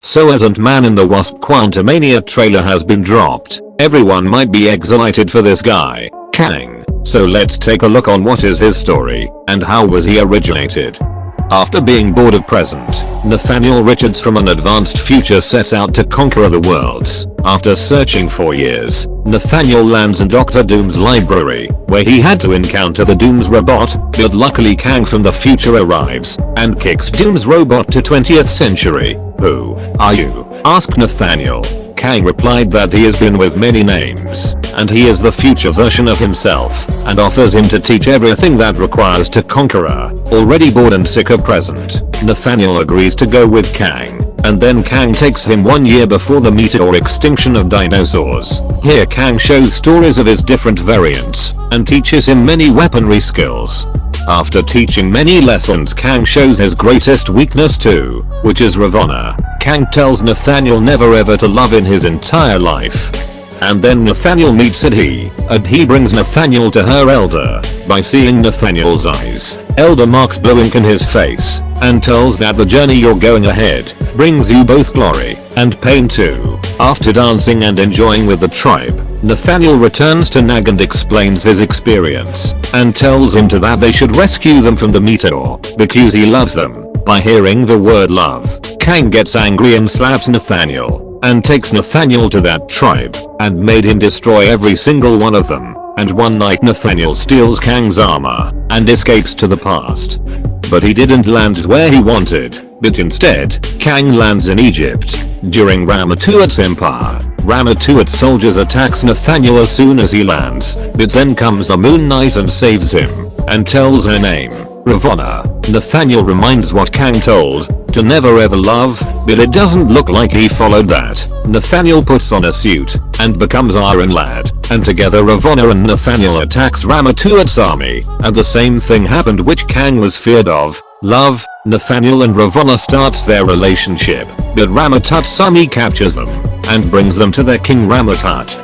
So as Ant-Man in the Wasp Quantumania trailer has been dropped, everyone might be excited for this guy, Kang. So let's take a look on what is his story, and how was he originated. After being bored of present, Nathaniel Richards from an advanced future sets out to conquer the worlds. After searching for years, Nathaniel lands in Dr. Doom's library, where he had to encounter the Doom's robot, but luckily Kang from the future arrives, and kicks Doom's robot to 20th century. "Who are you?" asked Nathaniel. Kang replied that he has been with many names, and he is the future version of himself, and offers him to teach everything that requires to conqueror. Already bored and sick of present, Nathaniel agrees to go with Kang, and then Kang takes him 1 year before the meteor extinction of dinosaurs. Here Kang shows stories of his different variants, and teaches him many weaponry skills. After teaching many lessons, Kang shows his greatest weakness too, which is Ravonna. Kang tells Nathaniel never ever to love in his entire life. And then Nathaniel meets Adhi, and he brings Nathaniel to her elder. By seeing Nathaniel's eyes, Elder marks blink in his face, and tells that the journey you're going ahead brings you both glory and pain too. After dancing and enjoying with the tribe, Nathaniel returns to Nag and explains his experience, and tells him that they should rescue them from the meteor, because he loves them. By hearing the word love, Kang gets angry and slaps Nathaniel, and takes Nathaniel to that tribe, and made him destroy every single one of them. And one night Nathaniel steals Kang's armor, and escapes to the past. But he didn't land where he wanted, but instead, Kang lands in Egypt. During Ramattuat's empire, Ramattuat's soldiers attacks Nathaniel as soon as he lands, but then comes the Moon Knight and saves him, and tells her name, Ravonna. Nathaniel reminds what Kang told, to never ever love, but it doesn't look like he followed that. Nathaniel puts on a suit, and becomes Iron Lad, and together Ravonna and Nathaniel attacks Ramattuat's army, and the same thing happened which Kang was feared of, love. Nathaniel and Ravonna starts their relationship, but Ramatut's army captures them, and brings them to their king Ramatut.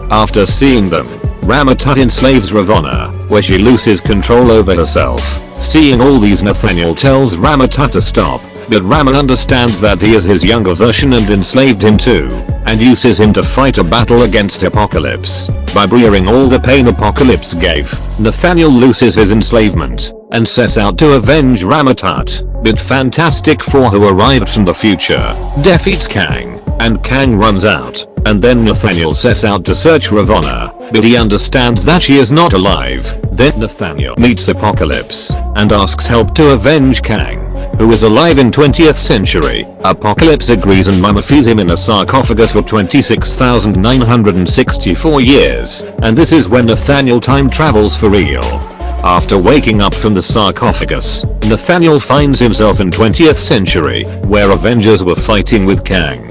After seeing them, Ramatut enslaves Ravonna, where she loses control over herself. Seeing all these, Nathaniel tells Ramatut to stop, but Rama understands that he is his younger version and enslaved him too, and uses him to fight a battle against Apocalypse. By bearing all the pain Apocalypse gave, Nathaniel loses his enslavement, and sets out to avenge Ramatut. But Fantastic Four, who arrived from the future, defeats Kang, and Kang runs out, and then Nathaniel sets out to search Ravonna, but he understands that she is not alive. Then Nathaniel meets Apocalypse, and asks help to avenge Kang, who is alive in 20th century. Apocalypse agrees and mummifies him in a sarcophagus for 26,964 years, and this is when Nathaniel time travels for real. After waking up from the sarcophagus, Nathaniel finds himself in 20th century, where Avengers were fighting with Kang.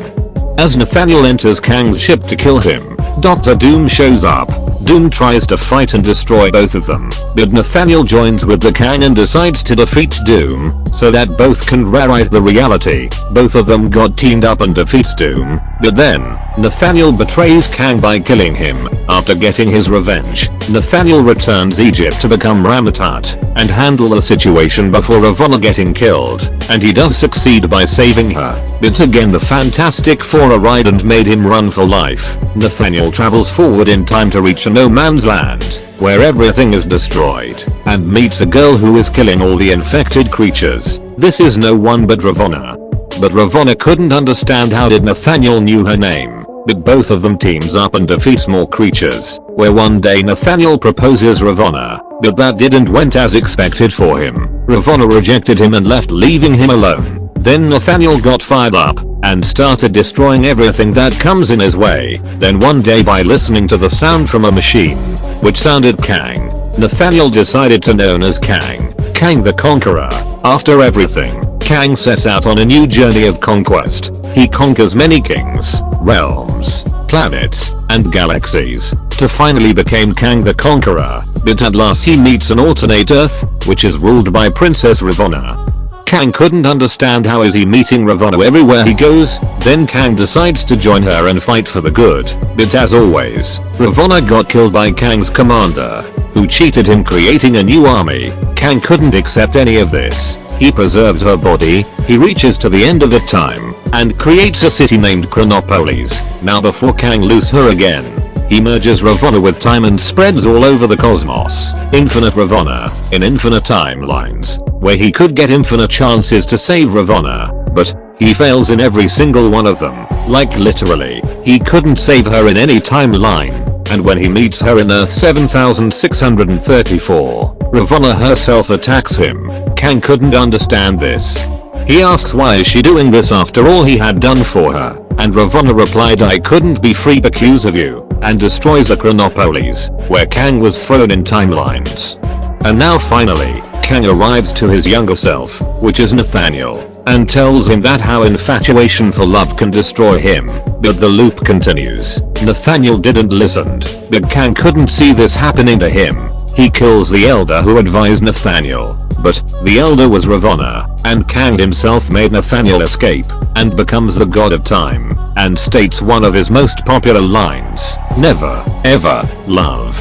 As Nathaniel enters Kang's ship to kill him, Dr. Doom shows up. Doom tries to fight and destroy both of them, but Nathaniel joins with the Kang and decides to defeat Doom, so that both can rewrite the reality. Both of them got teamed up and defeats Doom, but then, Nathaniel betrays Kang by killing him. After getting his revenge, Nathaniel returns Egypt to become Ramatut, and handle the situation before Ravonna getting killed, and he does succeed by saving her. But again the Fantastic Four arrived and made him run for life. Nathaniel travels forward in time to reach a no man's land, where everything is destroyed, and meets a girl who is killing all the infected creatures. This is no one but Ravonna. But Ravonna couldn't understand how did Nathaniel knew her name, but both of them teams up and defeats more creatures, where one day Nathaniel proposes Ravonna, but that didn't went as expected for him. Ravonna rejected him and left, leaving him alone. Then Nathaniel got fired up, and started destroying everything that comes in his way. Then one day, by listening to the sound from a machine, which sounded Kang, Nathaniel decided to known as Kang the Conqueror. After everything, Kang sets out on a new journey of conquest. He conquers many kings, realms, planets, and galaxies, to finally become Kang the Conqueror. But at last he meets an alternate Earth, which is ruled by Princess Ravonna. Kang couldn't understand how is he meeting Ravonna everywhere he goes. Then Kang decides to join her and fight for the good. But as always, Ravonna got killed by Kang's commander, who cheated him, creating a new army. Kang couldn't accept any of this. He preserves her body. He reaches to the end of the time, and creates a city named Chronopolis. Now before Kang loses her again, he merges Ravonna with time and spreads all over the cosmos. Infinite Ravonna, in infinite timelines, where he could get infinite chances to save Ravonna, but he fails in every single one of them. Like literally, he couldn't save her in any timeline. And when he meets her in Earth 7634, Ravonna herself attacks him. Kang couldn't understand this. He asks why is she doing this after all he had done for her, and Ravonna replied I couldn't be free because of you, and destroys the Chronopolis, where Kang was thrown in timelines. And now finally, Kang arrives to his younger self, which is Nathaniel, and tells him that how infatuation for love can destroy him, but the loop continues. Nathaniel didn't listen, but Kang couldn't see this happening to him. He kills the elder who advised Nathaniel, but the elder was Ravonna, and Kang himself made Nathaniel escape, and becomes the god of time, and states one of his most popular lines, never, ever, love.